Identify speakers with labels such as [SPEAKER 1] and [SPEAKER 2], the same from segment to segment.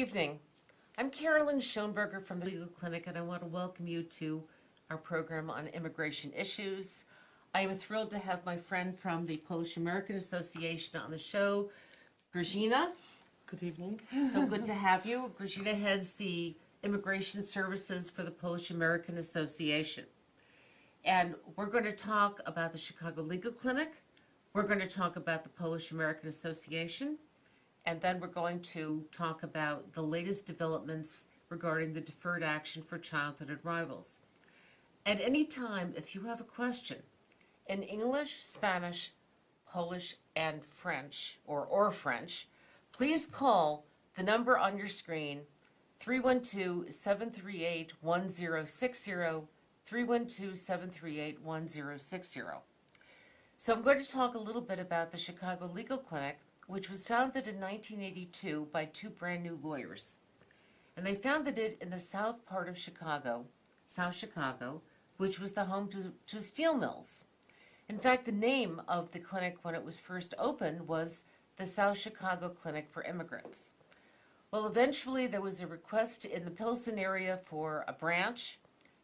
[SPEAKER 1] evening. I'm Carolyn Schoenberger from the Legal Clinic, and I want to welcome you to our program on immigration issues. I am thrilled to have my friend from the Polish American Association on the show, Grazyna.
[SPEAKER 2] Good evening.
[SPEAKER 1] So good to have you. Grazyna heads the Immigration Services for the Polish American Association. And we're going to talk about the Chicago Legal Clinic. We're going to talk about the Polish American Association. And then we're going to talk about the latest developments regarding the deferred action for childhood arrivals. At any time, if you have a question in English, Spanish, Polish, and French, or French, please call the number on your screen, 312-738-1060, 312-738-1060. So I'm going to talk a little bit about the Chicago Legal Clinic, which was founded in 1982 by two brand new lawyers. And they founded it in the south part of Chicago, South Chicago, which was the home to steel mills. In fact, the name of the clinic when it was first opened was the South Chicago Clinic for Immigrants. Well, eventually there was a request in the Pilsen area for a branch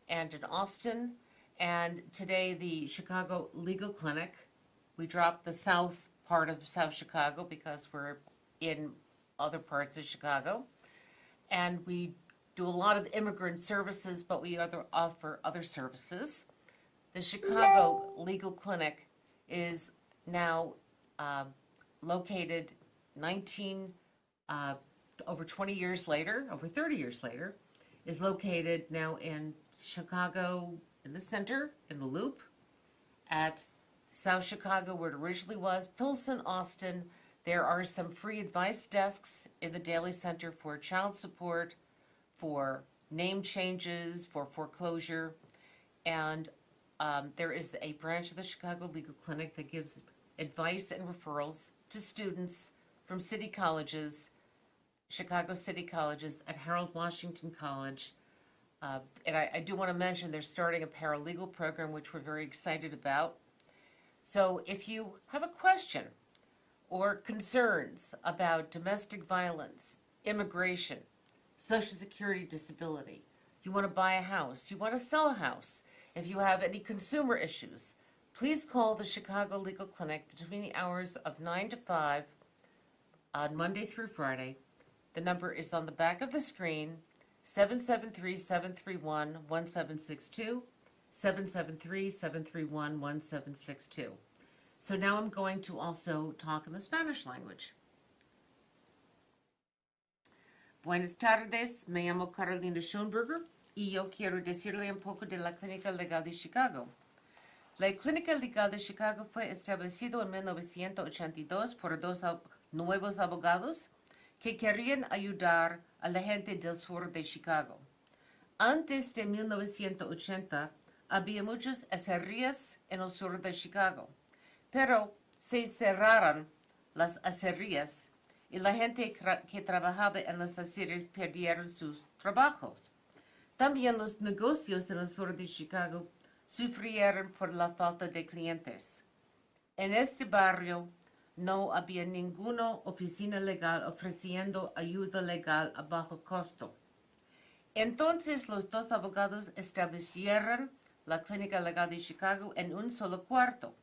[SPEAKER 1] and in Austin, and today the Chicago Legal Clinic, we dropped the south part of South Chicago because we're in other parts of Chicago. And we do a lot of immigrant services, but we offer other services. The Chicago Legal Clinic is now located over 20 years later, over 30 years later, is located now in Chicago, in the center, in the Loop, at South Chicago, where it originally was, Pilsen, Austin. There are some free advice desks in the Daily Center for child support, for name changes, for foreclosure, and there is a branch of the Chicago Legal Clinic that gives advice and referrals to students from city colleges, Chicago city colleges, at Harold Washington College. And I do want to mention they're starting a paralegal program, which we're very excited about. So if you have a question or concerns about domestic violence, immigration, Social Security disability, you want to buy a house, you want to sell a house, if you have any consumer issues, please call the Chicago Legal Clinic between the hours of 9 to 5 on Monday through Friday. The number is on the back of the screen, 773-731-1762. 773-731-1762. So now I'm going to also talk in the Spanish language. Buenas tardes, me llamo Carolina Schoenberger y yo quiero decirle un poco de la Clínica Legal de Chicago. La Clínica Legal de Chicago fue establecida en 1982 por dos nuevos abogados que querían ayudar a la gente del sur de Chicago. Antes de 1980, había muchas acerías en el sur de Chicago, pero se cerraron las acerías y la gente que trabajaba en las acerías perdieron sus trabajos. También los negocios en el sur de Chicago sufrieron por la falta de clientes. En este barrio no había ninguna oficina legal ofreciendo ayuda legal a bajo costo. Entonces los dos abogados establecieron la Clínica Legal de Chicago en un solo cuarto.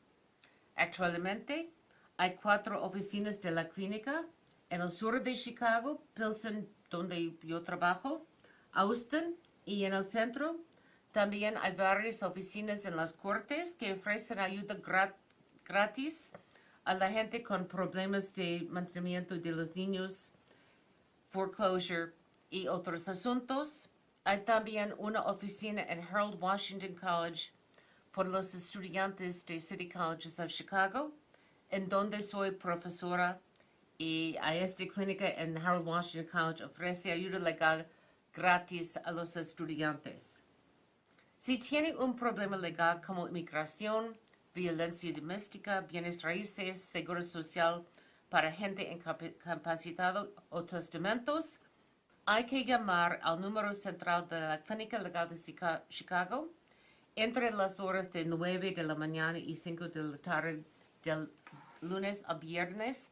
[SPEAKER 1] Actualmente hay 4 oficinas de la clínica en el sur de Chicago, Pilsen, donde yo trabajo, Austin, y en el centro. También hay varias oficinas en las cortes que ofrecen ayuda gratis a la gente con problemas de mantenimiento de los niños, foreclosure y otros asuntos. Hay también una oficina en Harold Washington College por los estudiantes de City Colleges of Chicago, en donde soy profesora, y a esta clínica en Harold Washington College ofrece ayuda legal gratis a los estudiantes. Si tiene un problema legal como inmigración, violencia doméstica, bienes raíces, seguro social para gente incapacitada o testamentos, hay que llamar al número central de la Clínica Legal de Chicago entre las horas de 9 de la mañana y 5 de la tarde del lunes a viernes.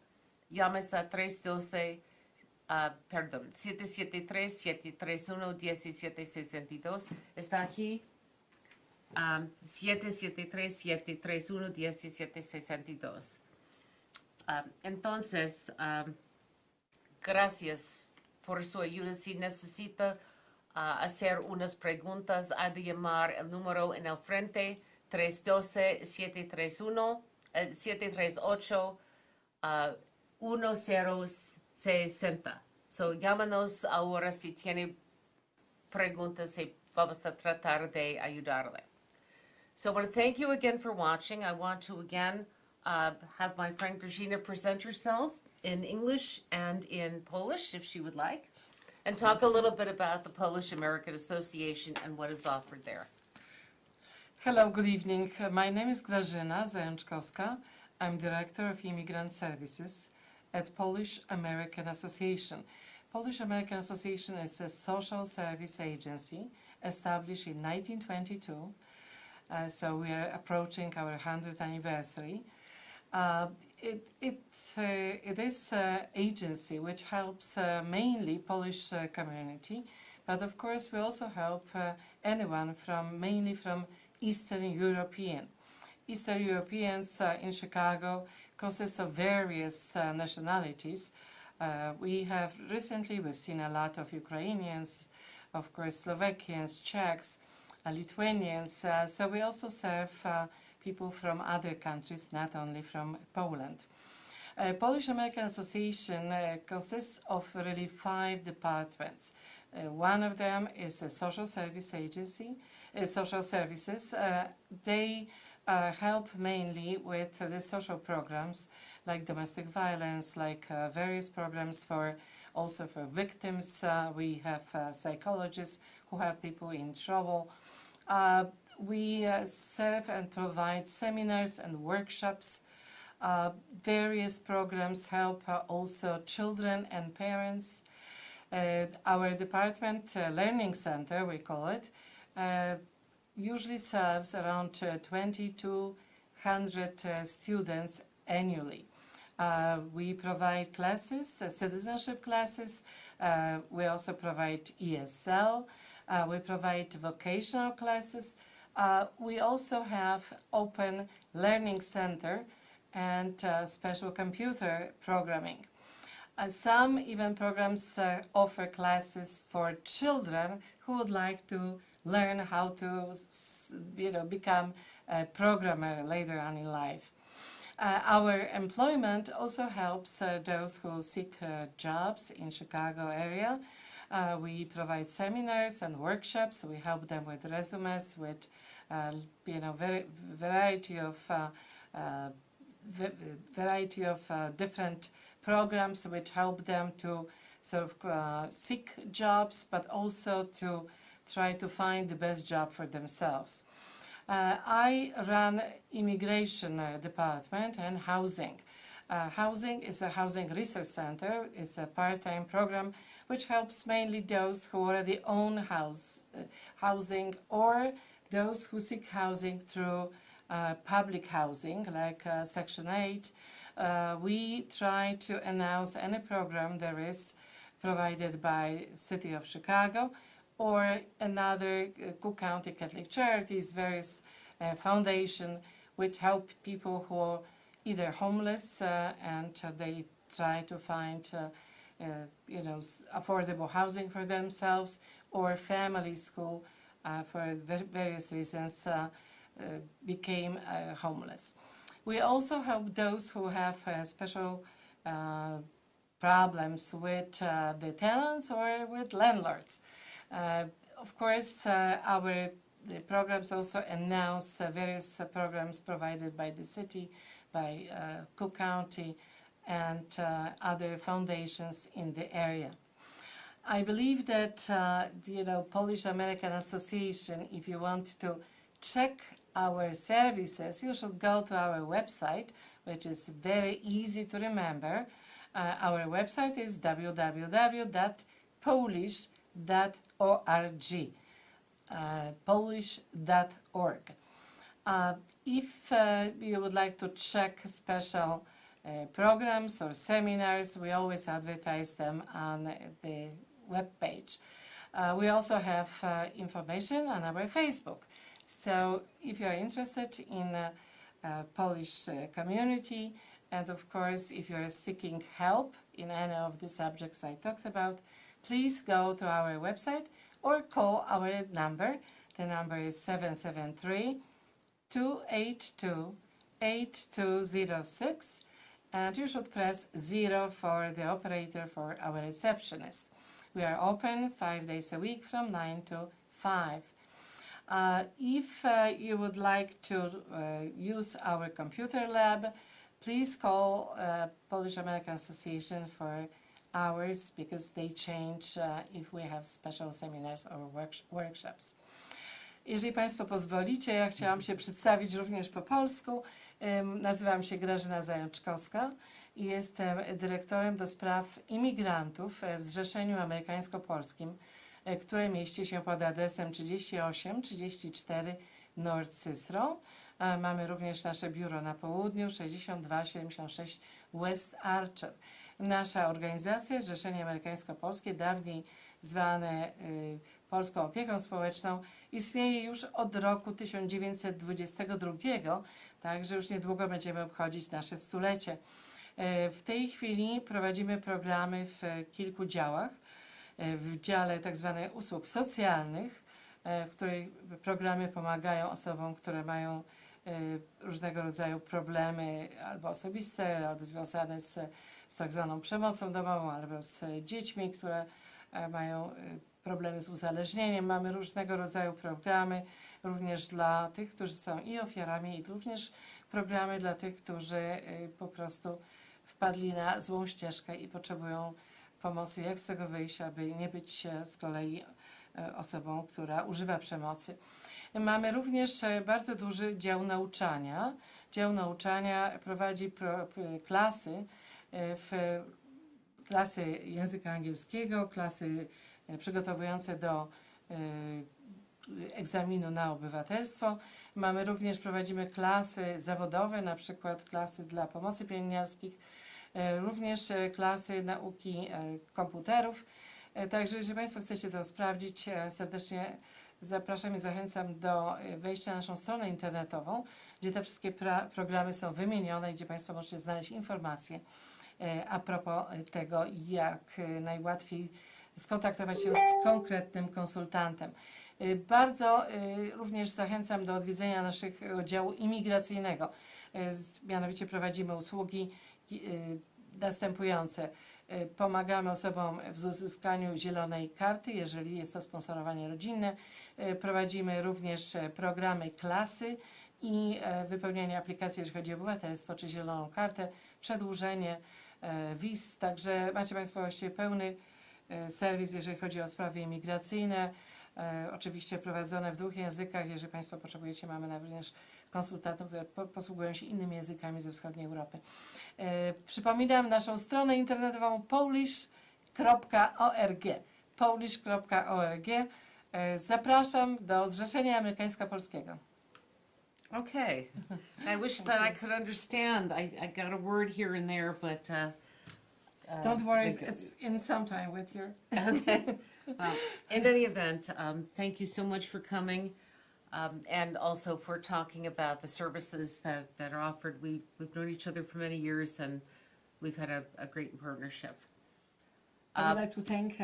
[SPEAKER 1] Llames a perdón, 773-731-1762. Está aquí. 773-731-1762. Entonces, gracias por su ayuda. Si necesita hacer unas preguntas, ha de llamar el número en el frente, 312-738-1060. So, llámanos ahora si tiene preguntas y vamos a tratar de ayudarle. So I want to thank you again for watching. I want to again have my friend Grazyna present herself in English and in Polish, if she would like, and talk a little bit about the Polish American Association and what is offered there.
[SPEAKER 2] Hello, good evening. My name is Grazyna Zajaczkowska. I'm Director of Immigrant Services at Polish American Association. Polish American Association is a social service agency established in 1922. So we are approaching our 100th anniversary. It is an agency which helps mainly Polish community, but of course we also help anyone mainly from Eastern European. Eastern Europeans in Chicago consist of various nationalities. We've seen a lot of Ukrainians, of course Slovakians, Czechs, Lithuanians, so we also serve people from other countries, not only from Poland. Polish American Association consists of really 5 departments. One of them is a social service agency, social services. They help mainly with the social programs like domestic violence, like various programs also for victims. We have psychologists who help people in trouble. We serve and provide seminars and workshops. Various programs help also children and parents. Our department, Learning Center, we call it, usually serves around 2,200 students annually. We provide classes, citizenship classes. We also provide ESL. We provide vocational classes. We also have open learning center and special computer programming. Some even programs offer classes for children who would like to learn how to become a programmer later on in life. Our employment also helps those who seek jobs in Chicago area. We provide seminars and workshops. We help them with resumes, with variety of different programs which help them to seek jobs, but also to try to find the best job for themselves. I run immigration department and housing. Housing is a housing research center. It's a part-time program which helps mainly those who already own housing or those who seek housing through public housing, like Section 8. We try to announce any program there is provided by City of Chicago or another Cook County Catholic Charities, various foundations which help people who are either homeless and they try to find affordable housing for themselves, or family school for various reasons became homeless. We also help those who have special problems with the tenants or with landlords. Of course, the programs also announce various programs provided by the city, by Cook County, and other foundations in the area. I believe that Polish American Association, if you want to check our services, you should go to our website, which is very easy to remember. Our website is www.polish.org. Polish.org. If you would like to check special programs or seminars, we always advertise them on the web page. We also have information on our Facebook. So if you are interested in Polish community, and of course if you are seeking help in any of the subjects I talked about, please go to our website or call our number. The number is 773-282-8206, and you should press 0 for the operator, for our receptionist. We are open 5 days a week from 9 to 5. If you would like to use our computer lab, please call Polish American Association for hours, because they change if we have special seminars or workshops. Jeżeli Państwo pozwolicie, ja chciałam się przedstawić również po polsku. Nazywam się Grazyna Zajaczkowska i jestem dyrektorem do spraw imigrantów w Zrzeszeniu Amerykańsko-Polskim, które mieści się pod adresem 3834 North Cicero. Mamy również nasze biuro na południu, 6276 West Archer. Nasza organizacja, Zrzeszenie Amerykańsko-Polskie, dawniej zwane Polską Opieką Społeczną, istnieje już od roku 1922, także już niedługo będziemy obchodzić nasze stulecie. W tej chwili prowadzimy programy w kilku działach. W dziale tzw. usług socjalnych, w której programy pomagają osobom, które mają różnego rodzaju problemy albo osobiste, albo związane z tak zwaną przemocą domową, albo z dziećmi, które mają problemy z uzależnieniem. Mamy różnego rodzaju programy również dla tych, którzy są i ofiarami, i również programy dla tych, którzy po prostu wpadli na złą ścieżkę i potrzebują pomocy, jak z tego wyjść, aby nie być z kolei osobą, która używa przemocy. Mamy również bardzo duży dział nauczania. Dział nauczania prowadzi klasy języka angielskiego, klasy przygotowujące do egzaminu na obywatelstwo. Prowadzimy klasy zawodowe, na przykład klasy dla pomocy pielęgniarskich, również klasy nauki komputerów. Także jeżeli Państwo chcecie to sprawdzić, serdecznie zapraszam i zachęcam do wejścia na naszą stronę internetową, gdzie te wszystkie programy są wymienione, gdzie Państwo możecie znaleźć informacje a propos tego, jak najłatwiej skontaktować się z konkretnym konsultantem. Bardzo również zachęcam do odwiedzenia naszego działu imigracyjnego. Mianowicie prowadzimy usługi następujące. Pomagamy osobom w uzyskaniu zielonej karty, jeżeli jest to sponsorowanie rodzinne. Prowadzimy również programy klasy i wypełnianie aplikacji, jeżeli chodzi o obywatelstwo czy zieloną kartę, przedłużenie wiz. Także macie Państwo właściwie pełny serwis, jeżeli chodzi o sprawy imigracyjne. Oczywiście prowadzone w 2 językach. Jeżeli Państwo potrzebujecie, mamy również konsultantów, które posługują się innymi językami ze wschodniej Europy. Przypominam naszą stronę internetową polish.org. polish.org. Zapraszam do Zrzeszenia Amerykańsko-Polskiego.
[SPEAKER 1] Okay. I wish that I could understand. I got a word here and there, but
[SPEAKER 2] Don't worry, it's in some time with your...
[SPEAKER 1] Okay. Well, in any event, thank you so much for coming, and also for talking about the services that are offered. We've known each other for many years, and we've had a great partnership.
[SPEAKER 2] I would like to thank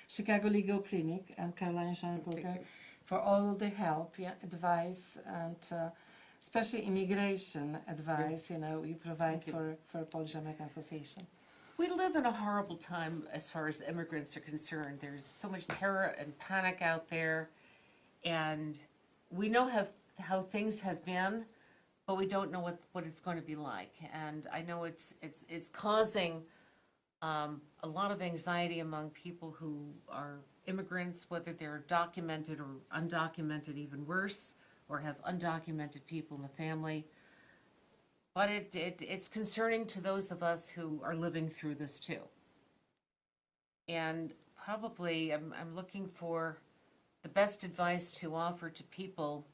[SPEAKER 2] Chicago Legal Clinic and Caroline Schanenberger for all the help, advice, and especially immigration advice, you provide for Polish American Association.
[SPEAKER 1] We live in a horrible time as far as immigrants are concerned. There's so much terror and panic out there, and we know how things have been, but we don't know what it's going to be like. And I know it's causing a lot of anxiety among people who are immigrants, whether they're documented or undocumented, even worse, or have undocumented people in the family. But it's concerning to those of us who are living through this too. And probably I'm looking for the best advice to offer to people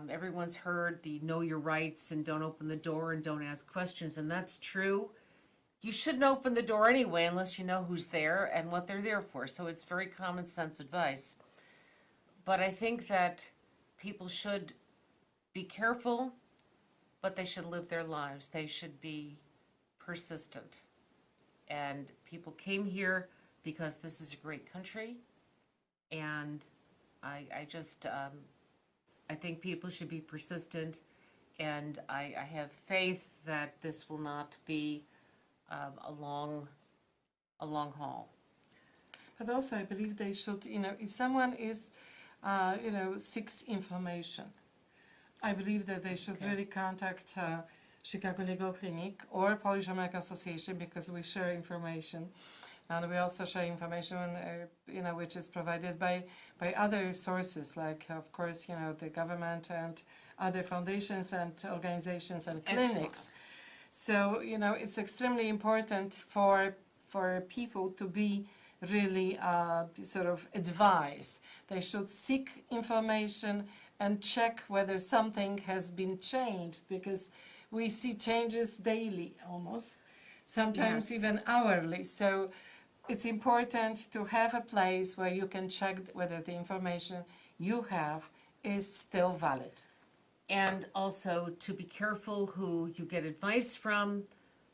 [SPEAKER 1] Everyone's heard the know your rights and don't open the door and don't ask questions, and that's true. You shouldn't open the door anyway unless you know who's there and what they're there for. So it's very common sense advice. But I think that people should be careful, but they should live their lives. They should be persistent. And people came here because this is a great country. And I think people should be persistent. And I have faith that this will not be a long haul.
[SPEAKER 2] But also, I believe they should, if someone is, seeks information, I believe that they should really contact Chicago Legal Clinic or Polish American Association, because we share information. And we also share information, which is provided by other sources, like, of course, the government and other foundations and organizations and clinics.
[SPEAKER 1] Excellent.
[SPEAKER 2] So, it's extremely important for people to be really sort of advised. They should seek information and check whether something has been changed, because we see changes daily almost, sometimes
[SPEAKER 1] Yes.
[SPEAKER 2] even hourly. So it's important to have a place where you can check whether the information you have is still valid.
[SPEAKER 1] And also to be careful who you get advice from.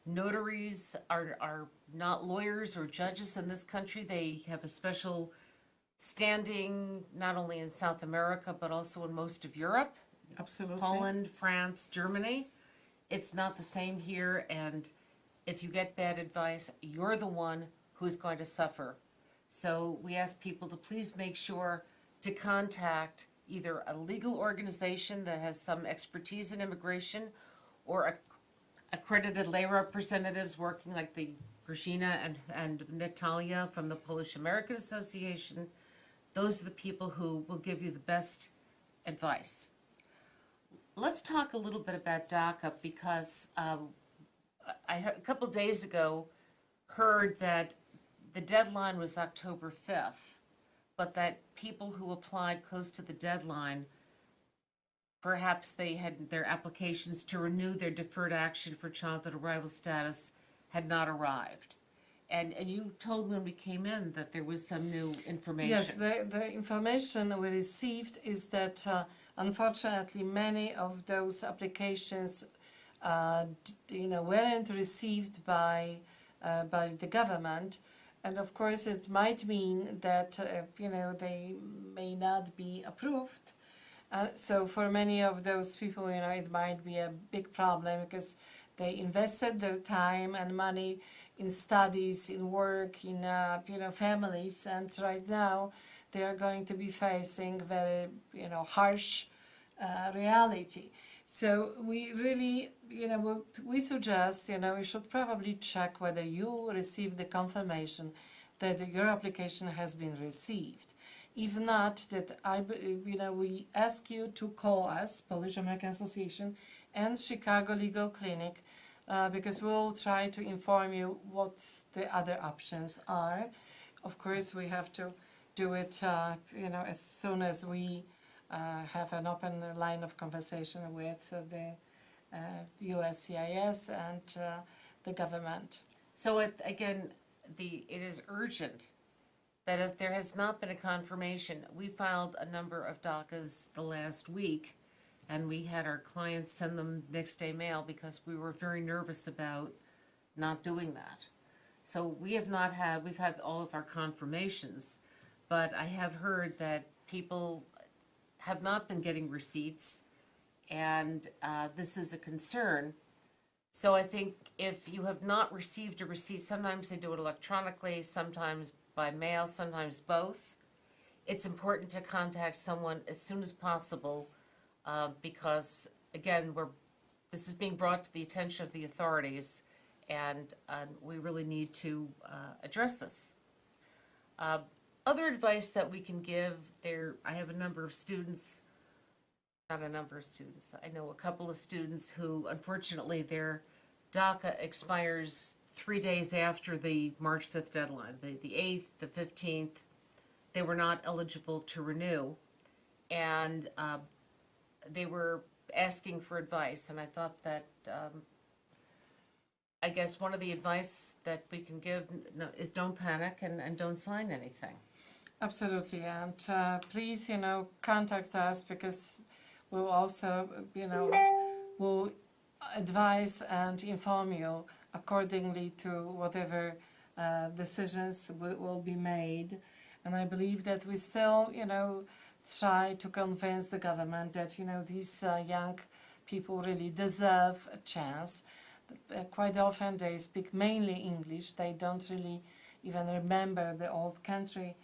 [SPEAKER 1] Notaries are not lawyers or judges in this country. They have a special standing not only in South America but also in most of Europe.
[SPEAKER 2] Absolutely.
[SPEAKER 1] Poland, France, Germany. It's not the same here, and if you get bad advice, you're the one who's going to suffer. So we ask people to please make sure to contact either a legal organization that has some expertise in immigration or accredited lay representatives working like the Grazyna and Natalia from the Polish American Association. Those are the people who will give you the best advice. Let's talk a little bit about DACA, because I a couple days ago heard that the deadline was October 5th, but that people who applied close to the deadline, perhaps they had their applications to renew their deferred action for childhood arrival status had not arrived. And you told when we came in that there was some new information.
[SPEAKER 2] Yes, the information we received is that unfortunately many of those applications weren't received by the government, and of course it might mean that they may not be approved. So for many of those people, it might be a big problem, because they invested their time and money in studies, in work, in families, and right now they are going to be facing very harsh reality. So we really what we suggest we should probably check whether you received the confirmation that your application has been received. If not, that we ask you to call us, Polish American Association and Chicago Legal Clinic, because we'll try to inform you what the other options are. Of course, we have to do it, as soon as we have an open line of conversation with the USCIS and the government.
[SPEAKER 1] So it is urgent that if there has not been a confirmation, we filed a number of DACAs the last week, and we had our clients send them next day mail because we were very nervous about not doing that. So we've had all of our confirmations, but I have heard that people have not been getting receipts, and this is a concern. So I think if you have not received a receipt, sometimes they do it electronically, sometimes by mail, sometimes both. It's important to contact someone as soon as possible, because again, this is being brought to the attention of the authorities, and we really need to address this. Other advice that we can give I have a number of students, not a number of students, I know a couple of students who unfortunately their DACA expires 3 days after the March 5th deadline, the 8th, the 15th. They were not eligible to renew, and they were asking for advice, and I thought that, I guess one of the advice that we can give is don't panic and don't sign anything.
[SPEAKER 2] Absolutely, and please, contact us, because we'll also, will advise and inform you accordingly to whatever decisions will be made. And I believe that we still, try to convince the government that, these young people really deserve a chance. Quite often they speak mainly English. They don't really even remember the old country.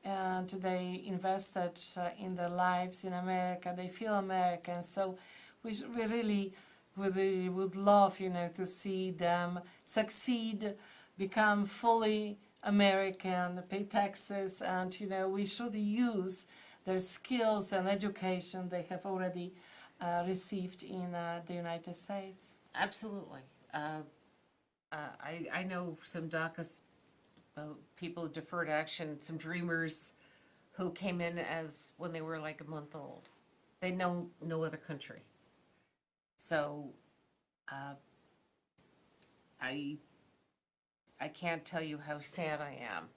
[SPEAKER 2] And they invested in their lives in America. They feel American. So we really would love, to see them succeed, become fully American, pay taxes, and, we should use their skills and education they have already received in the United States.
[SPEAKER 1] Absolutely. I know some DACA people who deferred action, some dreamers who came in as when they were like a month old. They know no other country. So I can't tell you how sad I am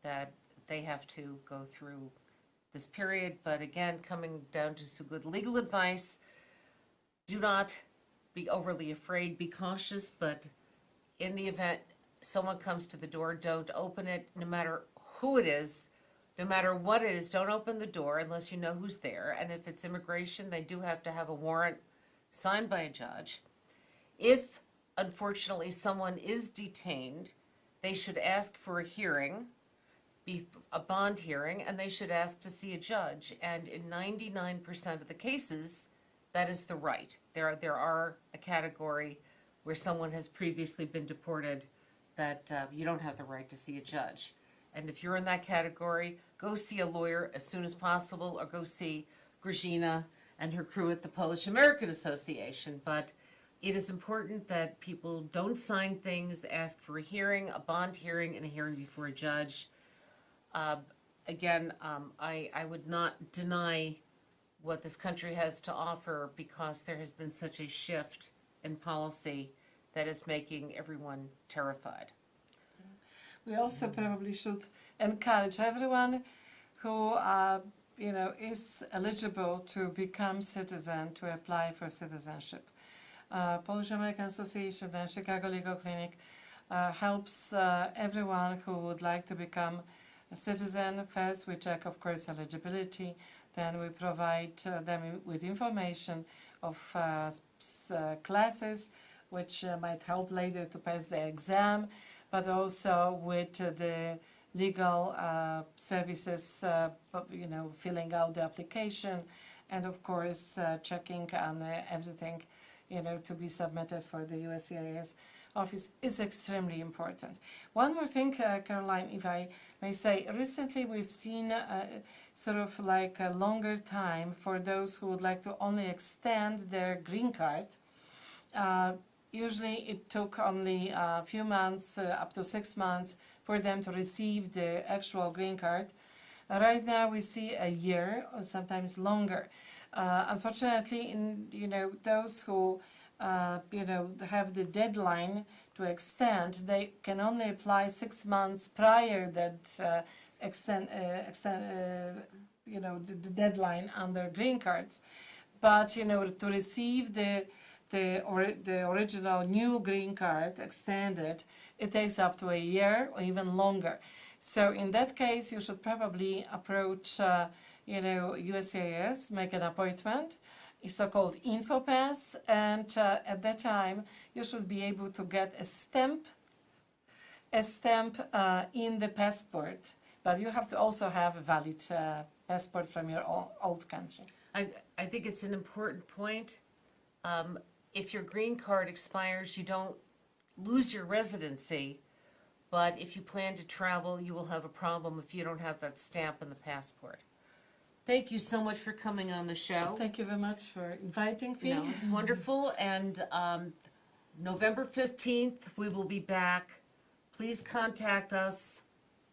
[SPEAKER 1] that they have to go through this period. But again, coming down to some good legal advice, do not be overly afraid, be cautious, but in the event someone comes to the door, don't open it, no matter who it is, no matter what it is, don't open the door unless you know who's there. And if it's immigration, they do have to have a warrant signed by a judge. If, unfortunately, someone is detained, they should ask for a hearing, a bond hearing, and they should ask to see a judge. And in 99% of the cases, that is the right. There are a category where someone has previously been deported that you don't have the right to see a judge. And if you're in that category, go see a lawyer as soon as possible, or go see Grazyna and her crew at the Polish American Association. But it is important that people don't sign things, ask for a hearing, a bond hearing, and a hearing before a judge. Again, I would not deny what this country has to offer, because there has been such a shift in policy that is making everyone terrified.
[SPEAKER 2] We also probably should encourage everyone who, is eligible to become citizen to apply for citizenship. Polish American Association and Chicago Legal Clinic helps everyone who would like to become a citizen. First, we check, of course, eligibility. Then we provide them with information of classes which might help later to pass the exam, but also with the legal services, filling out the application, and of course checking on everything, to be submitted for the USCIS office is extremely important. One more thing, Caroline, if I may say, recently we've seen sort of like a longer time for those who would like to only extend their green card. Usually it took only a few months, up to 6 months, for them to receive the actual green card. Right now we see a year or sometimes longer. Unfortunately, those who have the deadline to extend, they can only apply 6 months prior that the deadline on their green cards. But to receive the original new green card extended, it takes up to a year or even longer. So in that case, you should probably approach USCIS, make an appointment, a so-called InfoPass, and at that time you should be able to get a stamp in the passport, but you have to also have a valid passport from your old country.
[SPEAKER 1] I think it's an important point. If your green card expires, you don't lose your residency, but if you plan to travel, you will have a problem if you don't have that stamp in the passport. Thank you so much for coming on the show.
[SPEAKER 2] Thank you very much for inviting me.
[SPEAKER 1] No, it's wonderful. And November 15th, we will be back. Please contact us,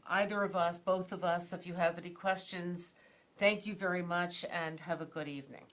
[SPEAKER 1] either of us, both of us, if you have any questions. Thank you very much, and have a good evening.